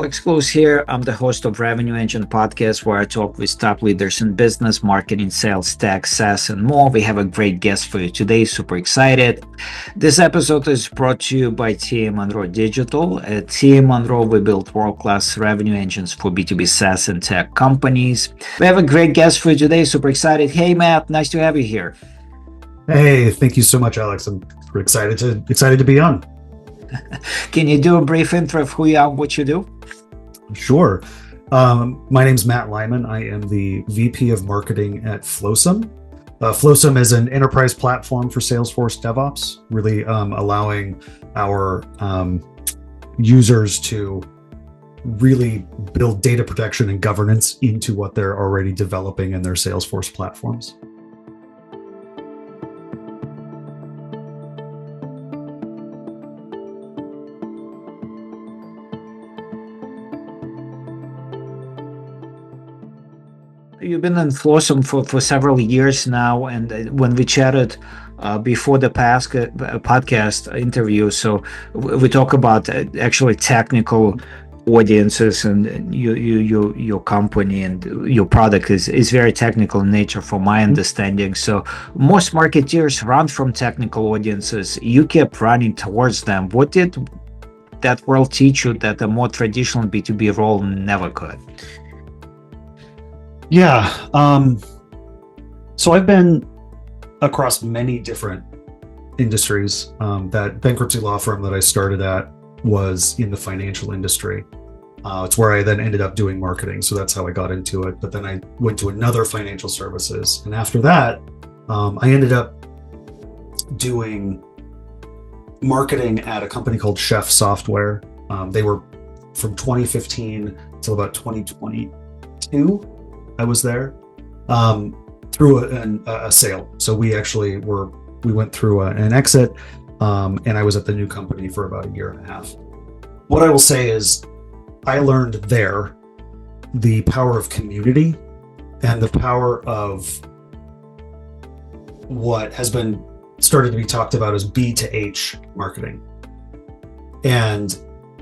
Alex Gluz here. I'm the host of Revenue Engine podcast, where I talk with top leaders in business, marketing, sales, tech, SaaS, and more. We have a great guest for you today. Super excited. This episode is brought to you by TM Monroe Digital. At TM Monroe, we build world-class revenue engines for B2B SaaS and tech companies. We have a great guest for you today. Super excited. Hey, Matt, nice to have you here. Hey, thank you so much, Alex. I'm excited to be on. Can you do a brief intro of who you are and what you do? Sure. My name's Matt Lyman. I am the VP of Marketing at Flosum. Flosum is an enterprise platform for Salesforce DevOps, really allowing our users to really build data protection and governance into what they're already developing in their Salesforce platforms. You've been in Flosum for several years now, and when we chatted before the past podcast interview, so we talk about actually technical audiences, and your company and your product is very technical in nature, from my understanding. So most marketeers run from technical audiences. You kept running towards them. What did that world teach you that a more traditional B2B role never could? Yeah. So I've been across many different industries. That bankruptcy law firm that I started at was in the financial industry. It's where I then ended up doing marketing. So that's how I got into it. But then I went to another financial services. And after that, I ended up doing marketing at a company called Chef Software. They were from 2015 till about 2022. I was there through a sale. So we went through an exit, and I was at the new company for about a year and a half. What I will say is I learned there the power of community and the power of what has been started to be talked about as B2H marketing. And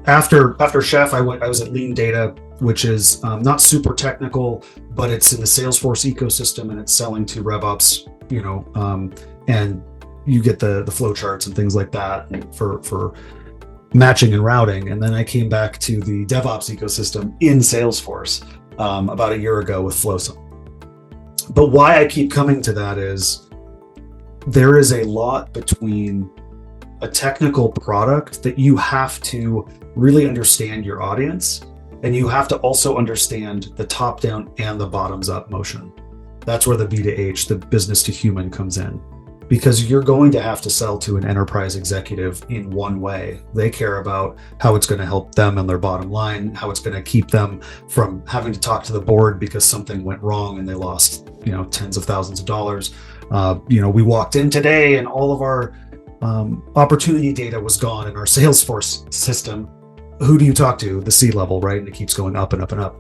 after Chef, I was at Lean Data, which is not super technical, but it's in the Salesforce ecosystem, and it's selling to RevOps, and you get the flow charts and things like that for matching and routing. And then I came back to the DevOps ecosystem in Salesforce about a year ago with Flosum. But why I keep coming to that is there is a lot between a technical product that you have to really understand your audience, and you have to also understand the top-down and the bottoms-up motion. That's where the B2H, the business to human, comes in. Because you're going to have to sell to an enterprise executive in one way. They care about how it's going to help them and their bottom line, how it's going to keep them from having to talk to the board because something went wrong and they lost, tens of thousands of dollars. We walked in today and all of our opportunity data was gone in our Salesforce system. Who do you talk to? The C-level, right? And it keeps going up and up and up.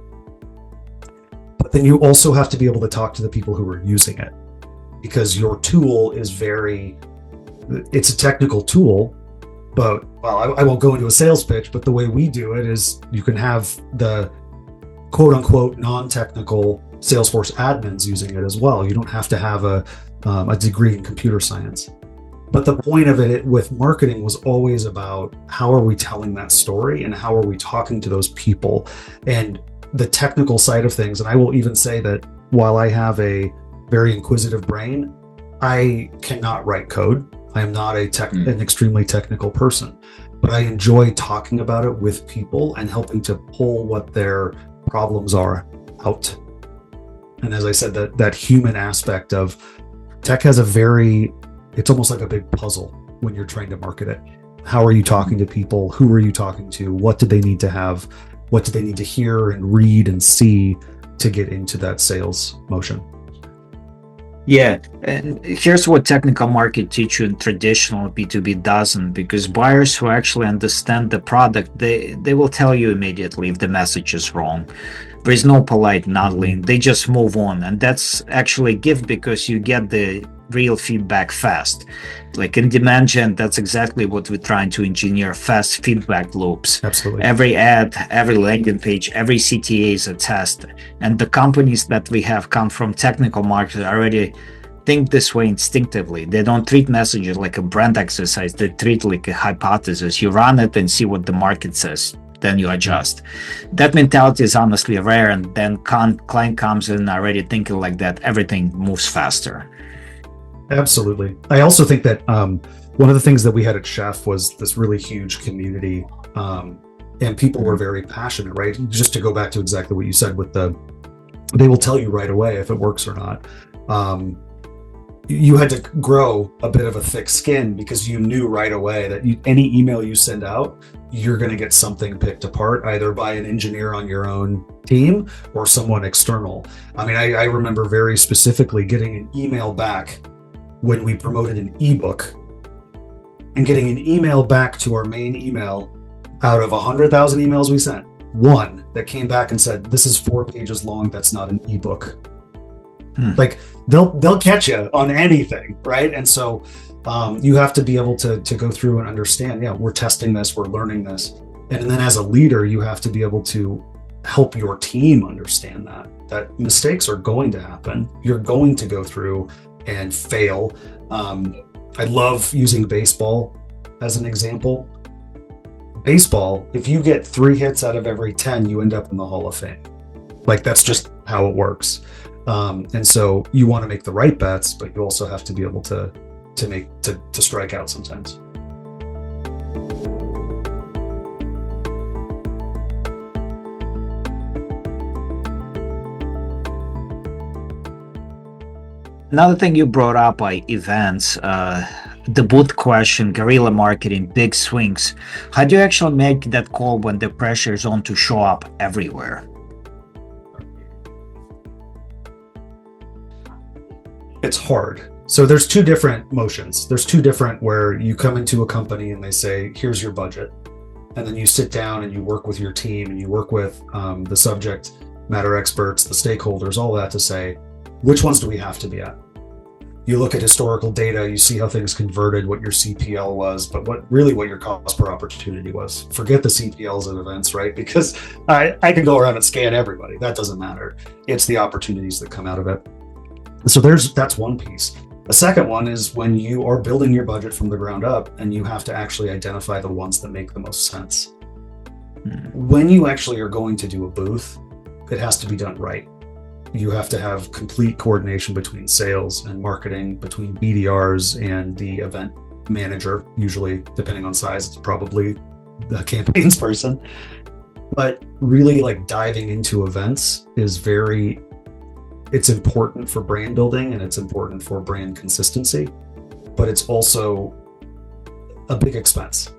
But then you also have to be able to talk to the people who are using it, because your tool is it's a technical tool, but I won't go into a sales pitch, but the way we do it is you can have the quote unquote non-technical Salesforce admins using it as well. You don't have to have a degree in computer science. But the point of it with marketing was always about how are we telling that story and how are we talking to those people and the technical side of things. And I will even say that while I have a very inquisitive brain, I cannot write code. I am not an extremely technical person, but I enjoy talking about it with people and helping to pull what their problems are out. And as I said, that human aspect of tech has it's almost like a big puzzle when you're trying to market it. How are you talking to people? Who are you talking to? What do they need to have? What do they need to hear and read and see to get into that sales motion? Yeah, and here's what technical market teach you in traditional B2B doesn't, because buyers who actually understand the product, they will tell you immediately if the message is wrong. There is no polite nodding. They just move on, and that's actually a gift because you get the real feedback fast. Like in demand gen, that's exactly what we're trying to engineer: fast feedback loops. Absolutely. Every ad, every landing page, every CTA is a test. And the companies that we have come from technical markets already think this way instinctively. They don't treat messages like a brand exercise. They treat it like a hypothesis. You run it and see what the market says, then you adjust. That mentality is honestly rare, and then client comes in already thinking like that. Everything moves faster. Absolutely. I also think that one of the things that we had at Chef was this really huge community, and people were very passionate, right? Just to go back to exactly what you said with they will tell you right away if it works or not. You had to grow a bit of a thick skin because you knew right away that any email you send out, you're going to get something picked apart, either by an engineer on your own team or someone external. I mean, I remember very specifically getting an email back when we promoted an ebook, and getting an email back to our main email out of 100,000 emails we sent, one that came back and said, "This is 4 pages long. That's not an ebook." Like they'll catch you on anything, right? And so you have to be able to go through and understand, yeah, we're testing this, we're learning this. And then as a leader, you have to be able to help your team understand that mistakes are going to happen. You're going to go through and fail. I love using baseball as an example. Baseball, if you get 3 hits out of every 10, you end up in the Hall of Fame. Like, that's just how it works. And so you want to make the right bets, but you also have to be able to strike out sometimes. Another thing you brought up are events, the booth question, guerrilla marketing, big swings. How do you actually make that call when the pressure is on to show up everywhere? It's hard. So there's 2 different motions. There's 2 different where you come into a company and they say, here's your budget. And then you sit down and you work with your team and you work with the subject matter experts, the stakeholders, all that to say, which ones do we have to be at? You look at historical data, you see how things converted, what your CPL was, but what your cost per opportunity was. Forget the CPLs at events, right? Because I can go around and scan everybody. That doesn't matter. It's the opportunities that come out of it. So that's one piece. A second one is when you are building your budget from the ground up and you have to actually identify the ones that make the most sense. When you actually are going to do a booth, it has to be done right. You have to have complete coordination between sales and marketing, between BDRs and the event manager. Usually, depending on size, it's probably the campaigns person. But really, like, diving into events is it's important for brand building and it's important for brand consistency, but it's also a big expense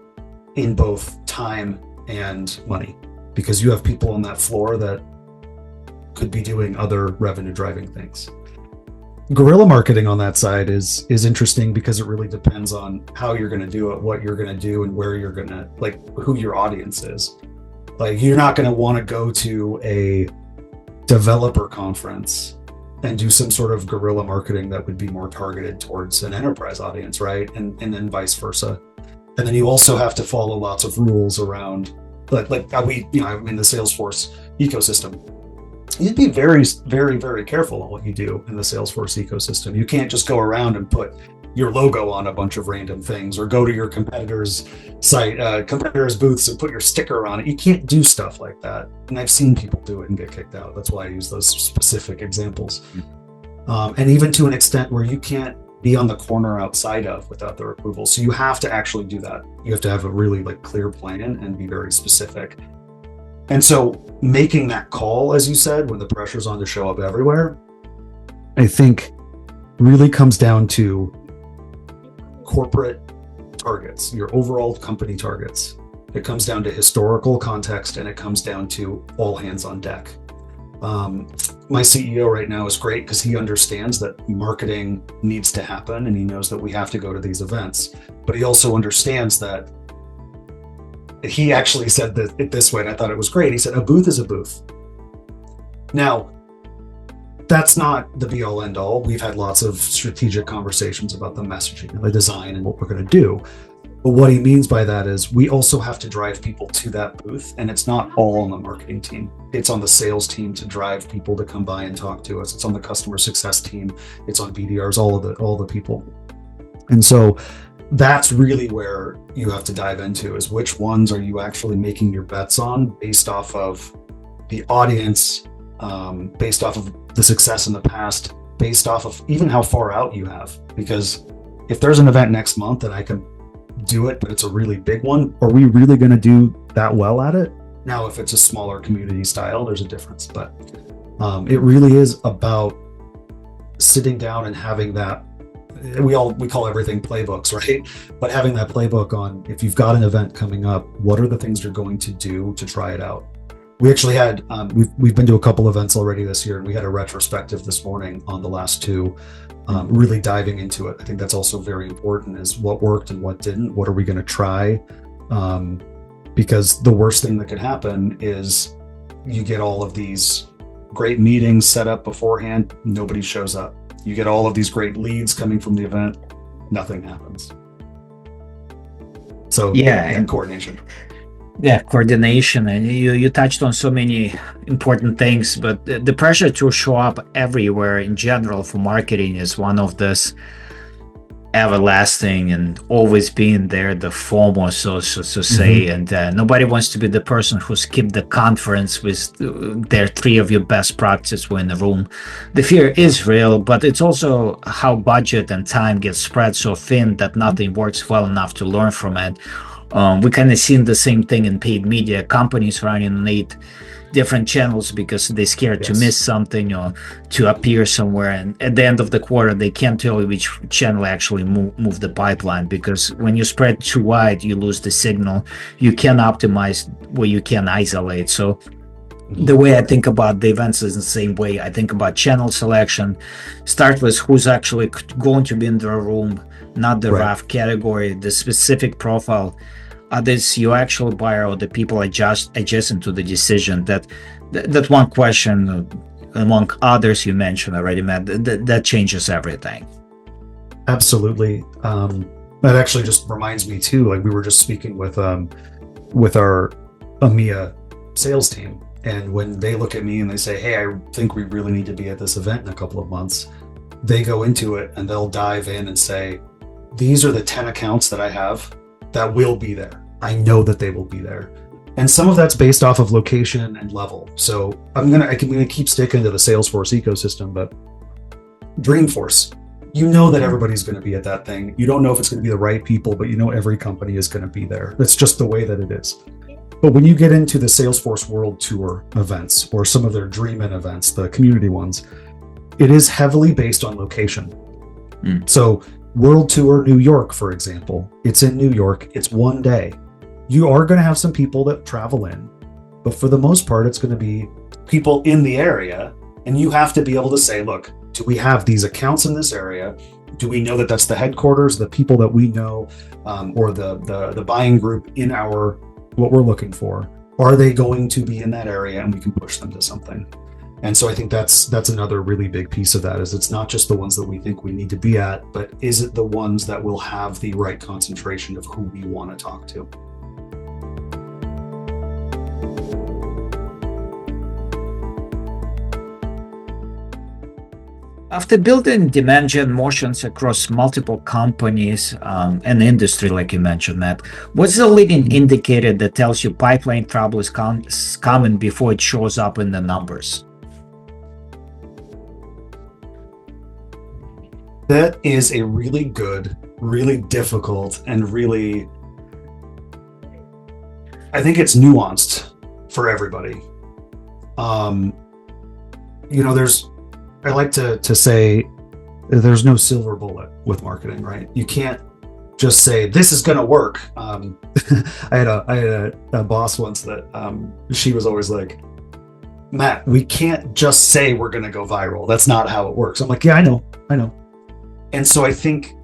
in both time and money, because you have people on that floor that could be doing other revenue driving things. Guerrilla marketing on that side is interesting because it really depends on how you're going to do it, what you're going to do, and where you're going to, like, who your audience is. Like, you're not going to want to go to a developer conference and do some sort of guerrilla marketing that would be more targeted towards an enterprise audience, right? And then vice versa. And then you also have to follow lots of rules around, like I'm in the Salesforce ecosystem. You'd be very, very, very careful on what you do in the Salesforce ecosystem. You can't just go around and put your logo on a bunch of random things, or go to your competitors' site, competitors' booths and put your sticker on it. You can't do stuff like that. And I've seen people do it and get kicked out. That's why I use those specific examples. And even to an extent where you can't be on the corner outside of without their approval. So you have to actually do that. You have to have a really clear plan and be very specific. And so making that call, as you said, when the pressure's on to show up everywhere, I think really comes down to corporate targets, your overall company targets. It comes down to historical context, and it comes down to all hands on deck. My CEO right now is great because he understands that marketing needs to happen, and he knows that we have to go to these events. But he also understands that, he actually said it this way, and I thought it was great. He said, a booth is a booth. Now, that's not the be all end all. We've had lots of strategic conversations about the messaging and the design and what we're going to do. But what he means by that is we also have to drive people to that booth, and it's not all on the marketing team. It's on the sales team to drive people to come by and talk to us. It's on the customer success team. It's on BDRs, all the people. And so that's really where you have to dive into, is which ones are you actually making your bets on based off of the audience, based off of the success in the past, based off of even how far out you have. Because if there's an event next month and I can do it, but it's a really big one, are we really going to do that well at it? Now, if it's a smaller community style, there's a difference, but it really is about sitting down and having that. We call everything playbooks, right? But having that playbook on, if you've got an event coming up, what are the things you're going to do to try it out? We actually had, we've been to a couple events already this year, and we had a retrospective this morning on the last two, really diving into it. I think that's also very important, is what worked and what didn't. What are we going to try? Because the worst thing that could happen is you get all of these great meetings set up beforehand, nobody shows up. You get all of these great leads coming from the event, nothing happens. So and coordination. Yeah, coordination, and you touched on so many important things, but the pressure to show up everywhere in general for marketing is one of this everlasting and always being there, the FOMO, so say, and nobody wants to be the person who skipped the conference with their 3 of your best practices were in the room. The fear is real, but it's also how budget and time get spread so thin that nothing works well enough to learn from it. We kind of seen the same thing in paid media, companies running on 8 different channels because they're scared to miss something or to appear somewhere. And at the end of the quarter, they can't tell you which channel actually move the pipeline, because when you spread too wide, you lose the signal. You can optimize where you can isolate. So the way I think about the events is the same way I think about channel selection. Start with who's actually going to be in the room, not the rough category, the specific profile. Are this your actual buyer or the people adjacent to the decision? That one question, among others you mentioned already, Matt, that changes everything. Absolutely. That actually just reminds me too, like we were just speaking with our EMEA sales team. And when they look at me and they say, hey, I think we really need to be at this event in a couple of months, they go into it and they'll dive in and say, these are the 10 accounts that I have that will be there. I know that they will be there. And some of that's based off of location and level. So I'm gonna keep sticking to the Salesforce ecosystem, but Dreamforce, you know that everybody's going to be at that thing. You don't know if it's going to be the right people, but you know every company is going to be there. That's just the way that it is. But when you get into the Salesforce World Tour events or some of their Dream-In events, the community ones, it is heavily based on location. So World Tour New York, for example, it's in New York. It's one day. You are going to have some people that travel in, but for the most part, it's going to be people in the area. And you have to be able to say, look, do we have these accounts in this area? Do we know that that's the headquarters, the people that we know, or the buying group in our what we're looking for? Are they going to be in that area and we can push them to something? And so I think that's another really big piece of that, is it's not just the ones that we think we need to be at, but is it the ones that will have the right concentration of who we want to talk to? After building demand gen motions across multiple companies and industry, like you mentioned, Matt, what's the leading indicator that tells you pipeline trouble is coming before it shows up in the numbers? That is a really good, really difficult, and really, I think it's nuanced for everybody. I like to say there's no silver bullet with marketing, right? You can't just say this is going to work. I had a boss once that she was always like, Matt, we can't just say we're going to go viral. That's not how it works. I'm like, yeah, I know. And so I think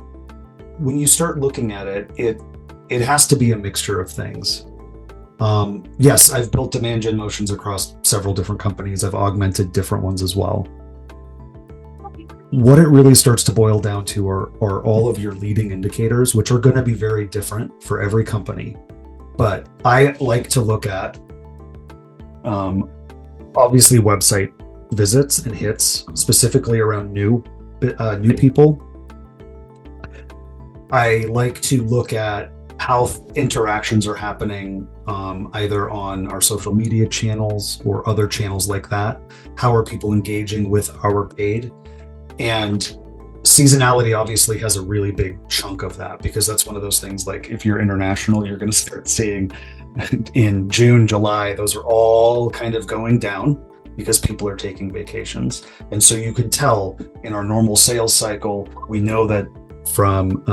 when you start looking at it, it has to be a mixture of things. Yes, I've built demand gen motions across several different companies. I've augmented different ones as well. what it really starts to boil down to are all of your leading indicators, which are going to be very different for every company. But I like to look at obviously website visits and hits, specifically around new people. I like to look at how interactions are happening either on our social media channels or other channels like that. How are people engaging with our paid? And seasonality obviously has a really big chunk of that, because that's one of those things, like if you're international, you're going to start seeing in June, July, those are all kind of going down because people are taking vacations. And so you can tell in our normal sales cycle, we know that from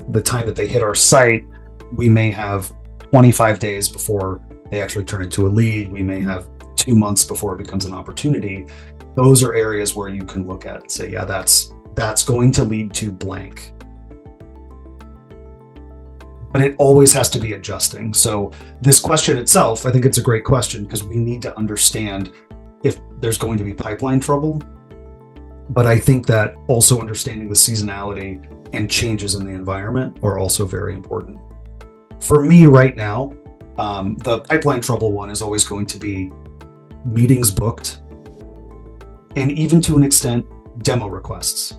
the time that they hit our site, we may have 25 days before they actually turn into a lead. We may have 2 months before it becomes an opportunity. Those are areas where you can look at and say, yeah, that's going to lead to blank. But it always has to be adjusting. So this question itself, I think it's a great question, because we need to understand if there's going to be pipeline trouble. But I think that also understanding the seasonality and changes in the environment are also very important. For me right now, the pipeline trouble one is always going to be meetings booked, and even to an extent, demo requests.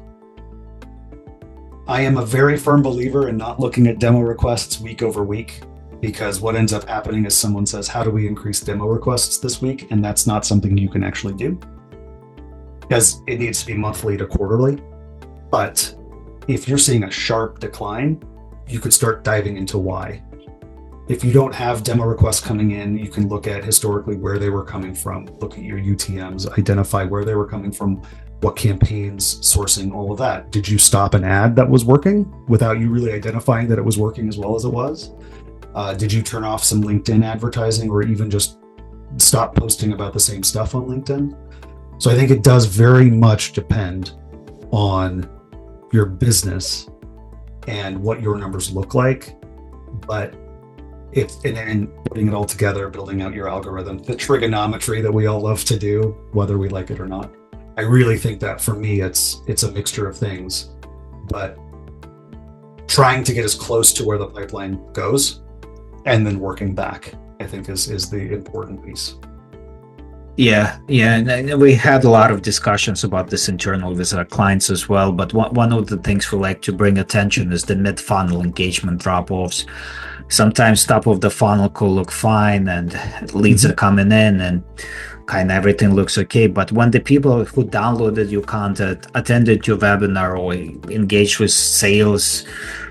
I am a very firm believer in not looking at demo requests week over week, because what ends up happening is someone says, how do we increase demo requests this week? And that's not something you can actually do, because it needs to be monthly to quarterly. But if you're seeing a sharp decline, you could start diving into why. If you don't have demo requests coming in, you can look at historically where they were coming from, look at your UTMs, identify where they were coming from, what campaigns, sourcing, all of that. Did you stop an ad that was working without you really identifying that it was working as well as it was? Did you turn off some LinkedIn advertising, or even just stop posting about the same stuff on LinkedIn? So I think it does very much depend on your business and what your numbers look like. But and putting it all together, building out your algorithm, the trigonometry that we all love to do, whether we like it or not. I really think that for me, it's a mixture of things, but trying to get as close to where the pipeline goes and then working back, I think is the important piece. Yeah, and we had a lot of discussions about this internal with our clients as well. But one of the things we like to bring attention is the mid-funnel engagement drop-offs. Sometimes top of the funnel could look fine and leads are coming in and kind of everything looks okay. But when the people who downloaded your content, attended your webinar, or engaged with sales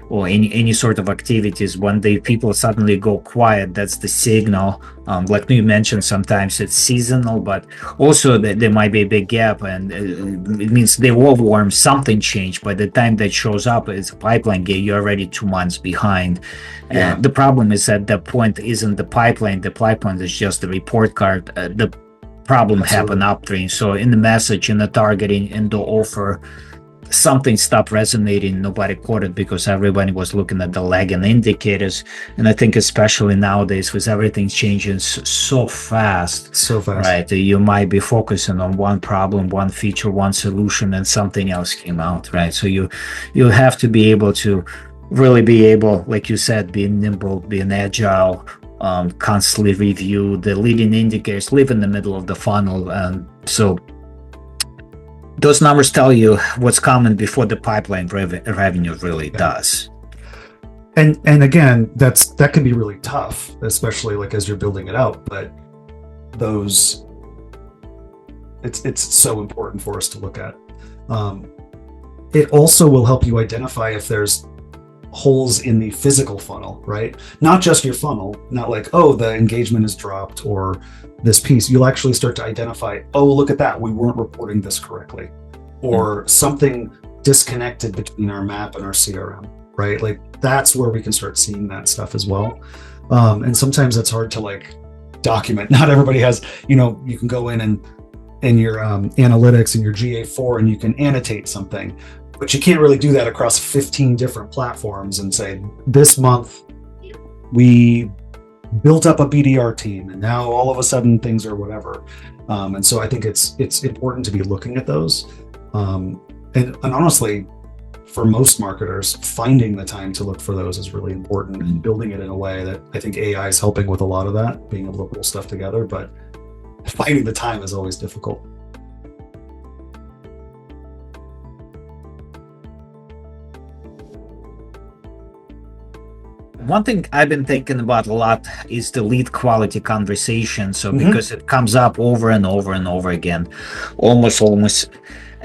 or any sort of activities, when the people suddenly go quiet, that's the signal. Like you mentioned, sometimes it's seasonal, but also there might be a big gap, and it means the war worm, something changed. By the time that shows up, it's a pipeline game, you're already 2 months behind. Yeah. And the problem is at that point isn't the pipeline is just the report card. The problem happened upstream. So in the message, in the targeting, in the offer, something stopped resonating. Nobody caught it because everybody was looking at the lagging indicators. And I think especially nowadays with everything changing so fast, right? You might be focusing on one problem, one feature, one solution, and something else came out, right? So you have to be able to really be able, like you said, being nimble, being agile, constantly review the leading indicators, live in the middle of the funnel. And so those numbers tell you what's coming before the pipeline revenue really does. And again, that can be really tough, especially like as you're building it out. But it's so important for us to look at. It also will help you identify if there's holes in the physical funnel, right? Not just your funnel, not like, oh, the engagement is dropped or this piece. You'll actually start to identify, oh, look at that, we weren't reporting this correctly, or something disconnected between our map and our CRM, right? Like that's where we can start seeing that stuff as well. And sometimes it's hard to like document. Not everybody has, you can go in your analytics and your GA4 and you can annotate something, but you can't really do that across 15 different platforms and say, this month we built up a BDR team and now all of a sudden things are whatever. And so I think it's important to be looking at those. And honestly, for most marketers, finding the time to look for those is really important, and building it in a way that I think AI is helping with a lot of that, being able to pull stuff together, but finding the time is always difficult. One thing I've been thinking about a lot is the lead quality conversation. So because it comes up over and over and over again, almost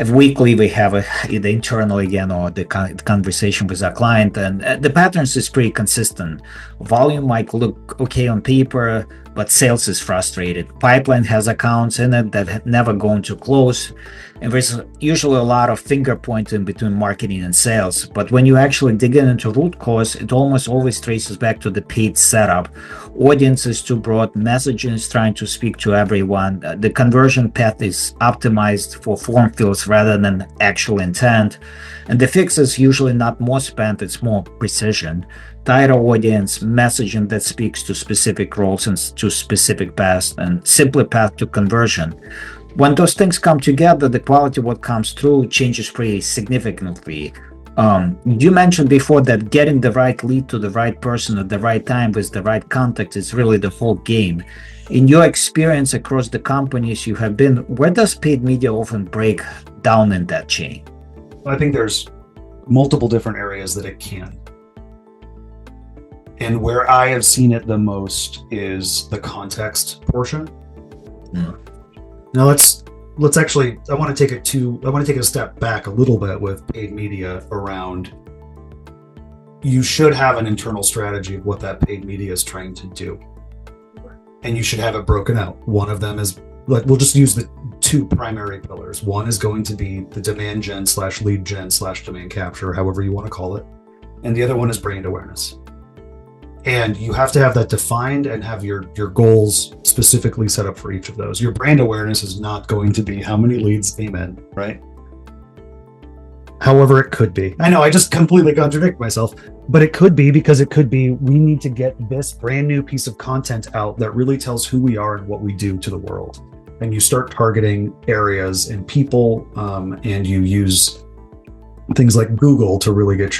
weekly we have either internal again or the conversation with our client, and the patterns is pretty consistent. Volume might look okay on paper, but sales is frustrated. Pipeline has accounts in it that never going to close, and there's usually a lot of finger pointing between marketing and sales. But when you actually dig into root cause, it almost always traces back to the paid setup. Audience is too broad, messaging is trying to speak to everyone, the conversion path is optimized for form fills rather than actual intent, and the fix is usually not more spent, it's more precision. Tighter audience, messaging that speaks to specific roles and to specific paths, and simpler path to conversion. When those things come together, the quality of what comes through changes pretty significantly. You mentioned before that getting the right lead to the right person at the right time with the right context is really the whole game. In your experience across the companies you have been, where does paid media often break down in that chain? I think there's multiple different areas that it can. And where I have seen it the most is the context portion. Now let's actually, I want to take it a step back a little bit with paid media around, you should have an internal strategy of what that paid media is trying to do. And you should have it broken out. One of them is, like, we'll just use the two primary pillars. One is going to be the demand gen / lead gen / demand capture, however you want to call it. And the other one is brand awareness. And you have to have that defined and have your goals specifically set up for each of those. Your brand awareness is not going to be how many leads came in, right? However, it could be. I know I just completely contradict myself, but it could be, because it could be we need to get this brand new piece of content out that really tells who we are and what we do to the world. And you start targeting areas and people, and you use things like Google to really get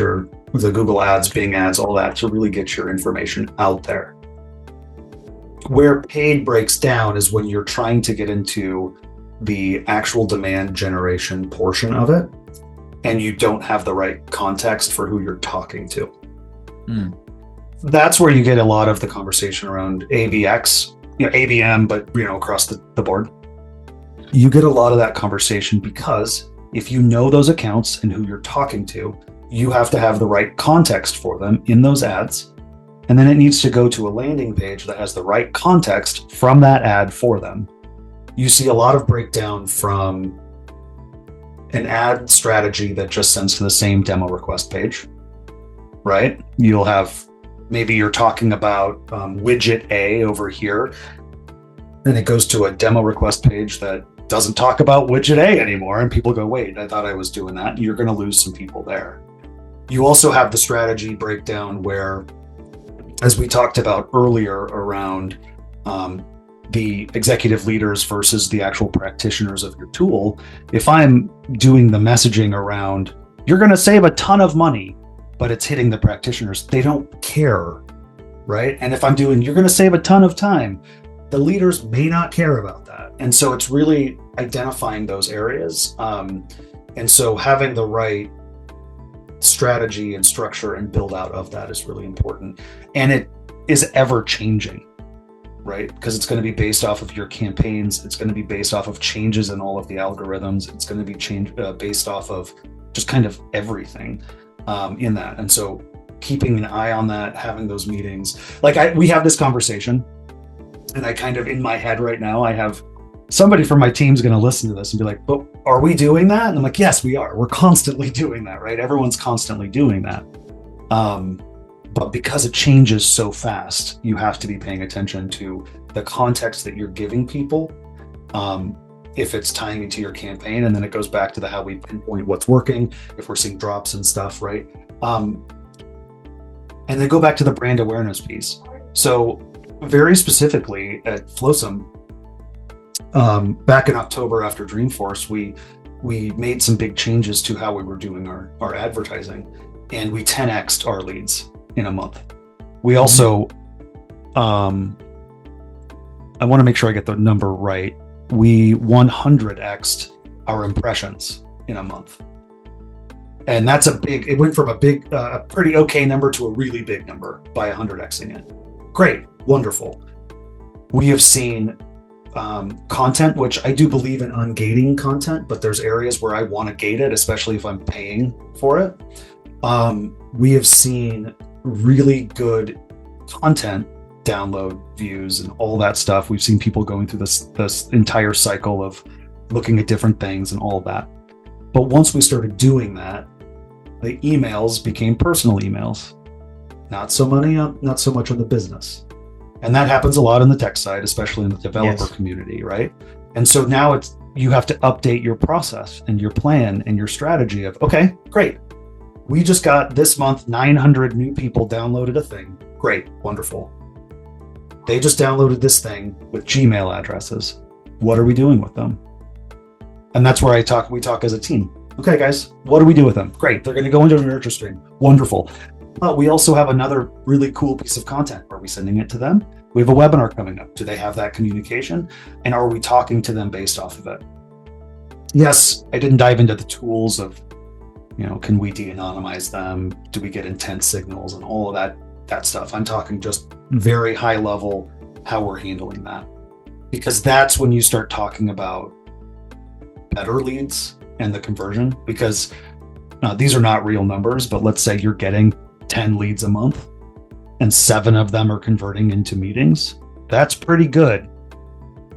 the Google ads, Bing ads, all that, to really get your information out there. Where paid breaks down is when you're trying to get into the actual demand generation portion of it, and you don't have the right context for who you're talking to. That's where you get a lot of the conversation around ABX, ABM, but across the board. You get a lot of that conversation because if you know those accounts and who you're talking to, you have to have the right context for them in those ads. And then it needs to go to a landing page that has the right context from that ad for them. You see a lot of breakdown from an ad strategy that just sends to the same demo request page, right? You'll have, maybe you're talking about widget A over here, and it goes to a demo request page that doesn't talk about widget A anymore, and people go, wait, I thought I was doing that. You're going to lose some people there. You also have the strategy breakdown where, as we talked about earlier around the executive leaders versus the actual practitioners of your tool, if I'm doing the messaging around, you're going to save a ton of money, but it's hitting the practitioners, they don't care, right? And if I'm doing, you're going to save a ton of time, the leaders may not care about that. And so it's really identifying those areas. And so having the right strategy and structure and build out of that is really important. And it is ever changing, right? Because it's going to be based off of your campaigns. It's going to be based off of changes in all of the algorithms. It's going to be based off of just kind of everything in that. And so keeping an eye on that, having those meetings, we have this conversation, and I kind of, in my head right now, I have somebody from my team's going to listen to this and be like, but are we doing that? And I'm like, yes, we are. We're constantly doing that, right? Everyone's constantly doing that. But because it changes so fast, you have to be paying attention to the context that you're giving people. If it's tying into your campaign, and then it goes back to the how we pinpoint what's working, if we're seeing drops and stuff, right? And then go back to the brand awareness piece. So very specifically at Flosum, back in October after Dreamforce, we we made some big changes to how we were doing our advertising, and we 10x'd our leads in a month. We also, I want to make sure I get the number right. We 100x'd our impressions in a month. And that's it went from a pretty okay number to a really big number by 100xing it. Great, wonderful. We have seen content, which I do believe in ungating content, but there's areas where I want to gate it, especially if I'm paying for it. We have seen really good content download views and all that stuff. We've seen people going through this entire cycle of looking at different things and all of that. But once we started doing that, the emails became personal emails. Not so much on the business. And that happens a lot on the tech side, especially in the developer community, right? And so now you have to update your process and your plan and your strategy of, okay, great. We just got this month 900 new people downloaded a thing. Great, wonderful. They just downloaded this thing with Gmail addresses. What are we doing with them? And that's where we talk as a team. Okay, guys, what do we do with them? Great, they're going to go into a nurture stream. Wonderful. But we also have another really cool piece of content. Are we sending it to them? We have a webinar coming up. Do they have that communication? And are we talking to them based off of it? Yes, I didn't dive into the tools of, can we de-anonymize them? Do we get intent signals and all of that stuff? I'm talking just very high level how we're handling that. Because that's when you start talking about better leads and the conversion, because these are not real numbers, but let's say you're getting 10 leads a month and 7 of them are converting into meetings. That's pretty good,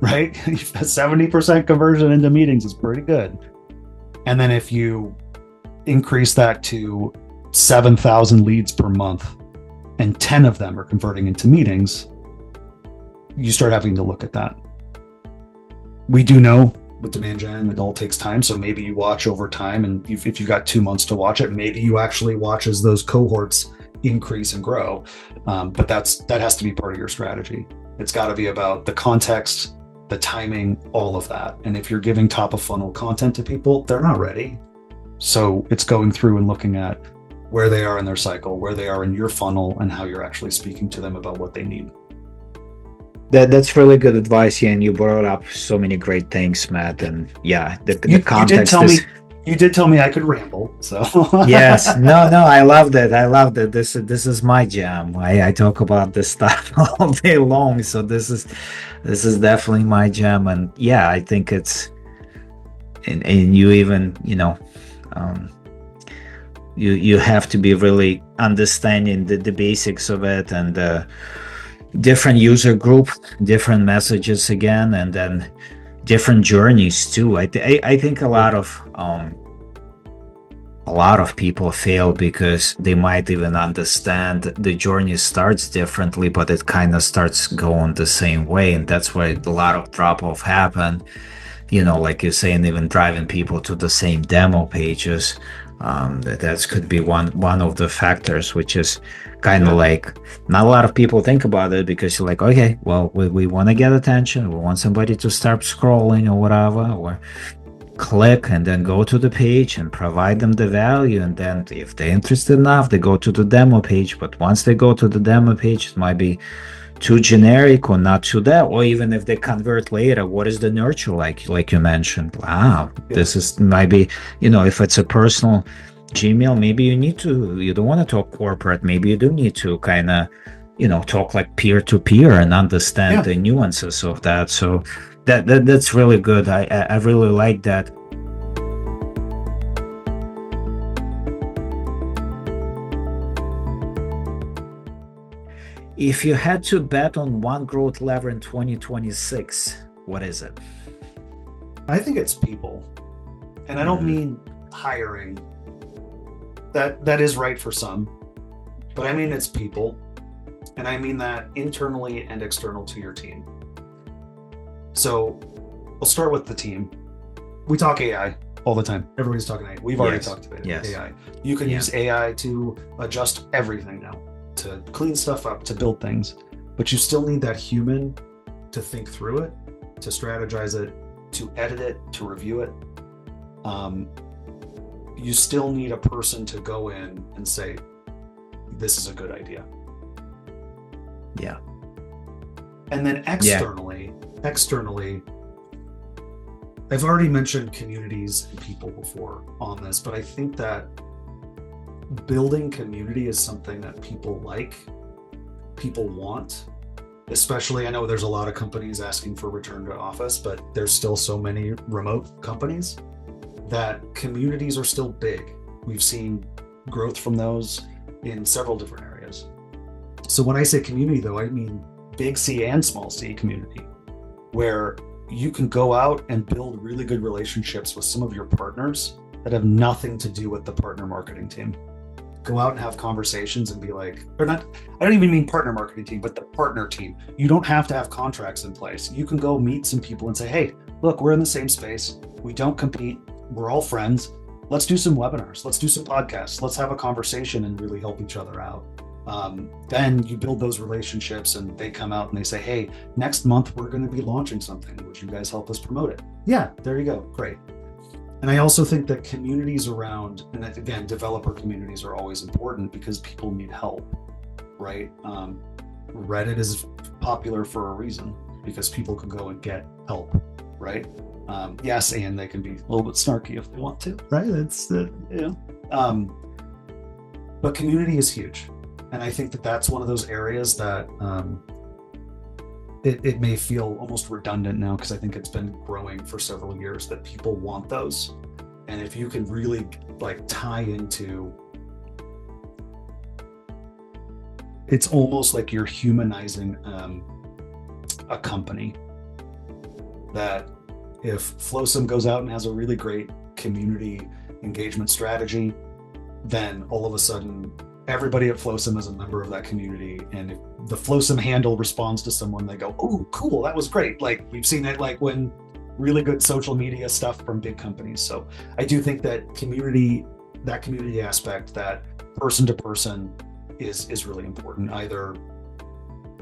right? 70% conversion into meetings is pretty good. And then if you increase that to 7,000 leads per month and 10 of them are converting into meetings, you start having to look at that. We do know with demand gen, it all takes time. So maybe you watch over time, and if you got 2 months to watch it, maybe you actually watch as those cohorts increase and grow. But that has to be part of your strategy. It's got to be about the context, the timing, all of that. And if you're giving top of funnel content to people, they're not ready. So it's going through and looking at where they are in their cycle, where they are in your funnel, and how you're actually speaking to them about what they need. That's really good advice, yeah, and you brought up so many great things, Matt. And yeah, the context you did tell me I could ramble, so yes, no, I loved it. This is my jam. I talk about this stuff all day long, so this is definitely my jam. And yeah, I think it's and you even you have to be really understanding the basics of it, and different user group, different messages again, and then different journeys too. I think a lot of people fail because they might even understand the journey starts differently, but it kind of starts going the same way, and that's why a lot of drop-off happen. Like you're saying, even driving people to the same demo pages. That could be one of the factors, which is kind of like not a lot of people think about it, because you're like, okay, well, we want to get attention, we want somebody to start scrolling or whatever, or click and then go to the page and provide them the value, and then if they're interested enough, they go to the demo page. But once they go to the demo page, it might be too generic or not to that, or even if they convert later, what is the nurture like you mentioned? Wow, this is maybe, if it's a personal Gmail, maybe you don't want to talk corporate, maybe you do need to kind of talk like peer-to-peer and understand the nuances of that. So that's really good. I really like that. If you had to bet on one growth lever in 2026, what is it? I think it's people. And I don't mean hiring. That is right for some. But I mean it's people. And I mean that internally and external to your team. So I'll start with the team. We talk AI all the time. Everybody's talking AI. We've already talked about AI. You can use AI to adjust everything now, to clean stuff up, to build things, but you still need that human to think through it, to strategize it, to edit it, to review it. you still need a person to go in and say, this is a good idea. Yeah. And then externally, I've already mentioned communities and people before on this, but I think that building community is something that people want, especially, I know there's a lot of companies asking for return to office, but there's still so many remote companies that communities are still big. We've seen growth from those in several different areas. So when I say community, though, I mean big C and small c community, where you can go out and build really good relationships with some of your partners that have nothing to do with the partner marketing team. Go out and have conversations and be like, or not, I don't even mean partner marketing team, but the partner team. You don't have to have contracts in place. You can go meet some people and say, hey, look, we're in the same space. We don't compete. We're all friends. Let's do some webinars. Let's do some podcasts. Let's have a conversation and really help each other out. Then you build those relationships and they come out and they say, hey, next month we're going to be launching something. Would you guys help us promote it? Yeah, there you go. Great. And I also think that communities around, and again, developer communities are always important because people need help, right? Reddit is popular for a reason because people can go and get help, right? Yes, and they can be a little bit snarky if they want to, right? That's the, but community is huge. And I think that that's one of those areas that it may feel almost redundant now because I think it's been growing for several years that people want those. And if you can really like tie into, it's almost like you're humanizing a company. That if Flosum goes out and has a really great community engagement strategy, then all of a sudden everybody at Flosum is a member of that community. And if the Flosum handle responds to someone, they go, oh, cool, that was great. Like we've seen it like when really good social media stuff from big companies. So I do think that community aspect, that person to person is really important, either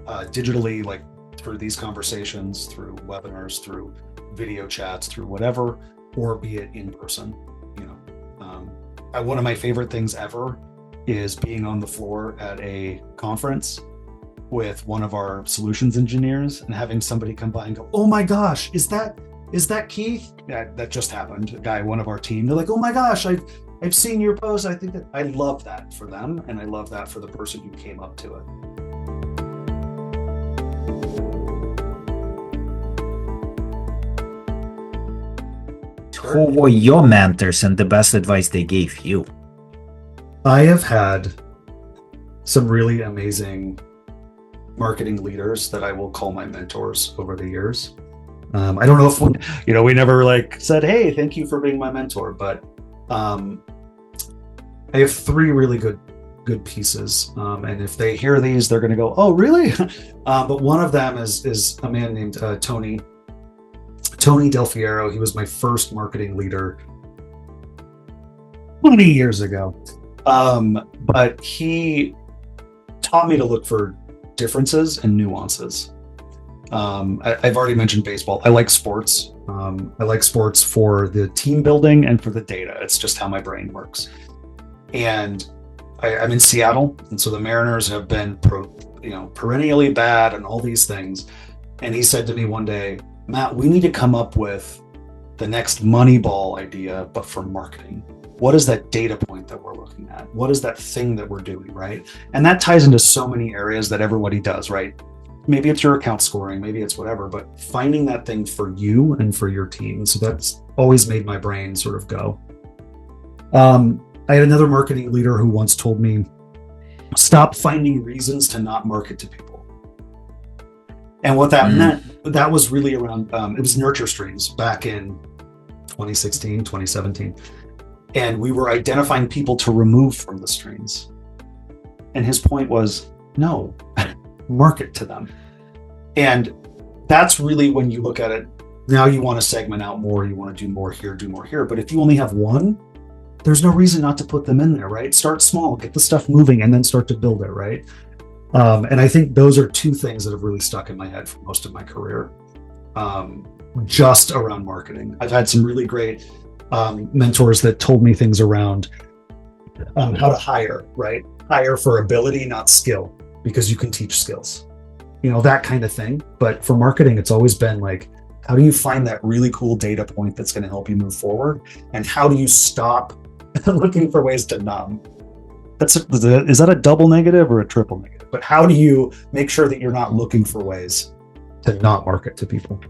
digitally, like through these conversations, through webinars, through video chats, through whatever, or be it in person. One of my favorite things ever is being on the floor at a conference with one of our solutions engineers and having somebody come by and go, oh my gosh, is that Keith? That just happened. A guy, one of our team, they're like, oh my gosh, I've seen your post. I think that I love that for them. And I love that for the person who came up to it. Who were your mentors and the best advice they gave you? I have had some really amazing marketing leaders that I will call my mentors over the years. I don't know if we never like said, hey, thank you for being my mentor, but I have three really good pieces. And if they hear these, they're going to go, oh, really? But one of them is a man named Tony Del Fiero. He was my first marketing leader 20 years ago. But he taught me to look for differences and nuances. I've already mentioned baseball. I like sports. I like sports for the team building and for the data. It's just how my brain works. And I'm in Seattle, and so the Mariners have been perennially bad and all these things. And he said to me one day, Matt, we need to come up with the next Moneyball idea, but for marketing. What is that data point that we're looking at? What is that thing that we're doing, right? And that ties into so many areas that everybody does, right? Maybe it's your account scoring, maybe it's whatever, but finding that thing for you and for your team. So that's always made my brain sort of go. I had another marketing leader who once told me, stop finding reasons to not market to people. And what that meant, that was really around, it was nurture streams back in 2016, 2017. And we were identifying people to remove from the streams. And his point was, no, market to them. And that's really when you look at it, now you want to segment out more, you want to do more here. But if you only have one, there's no reason not to put them in there, right? Start small, get the stuff moving, and then start to build it, right? And I think those are two things that have really stuck in my head for most of my career, just around marketing. I've had some really great mentors that told me things around how to hire, right? Hire for ability, not skill, because you can teach skills, that kind of thing. But for marketing, it's always been like, how do you find that really cool data point that's going to help you move forward? And how do you stop looking for ways to numb? Is that a double negative or a triple negative? But how do you make sure that you're not looking for ways to not market to people?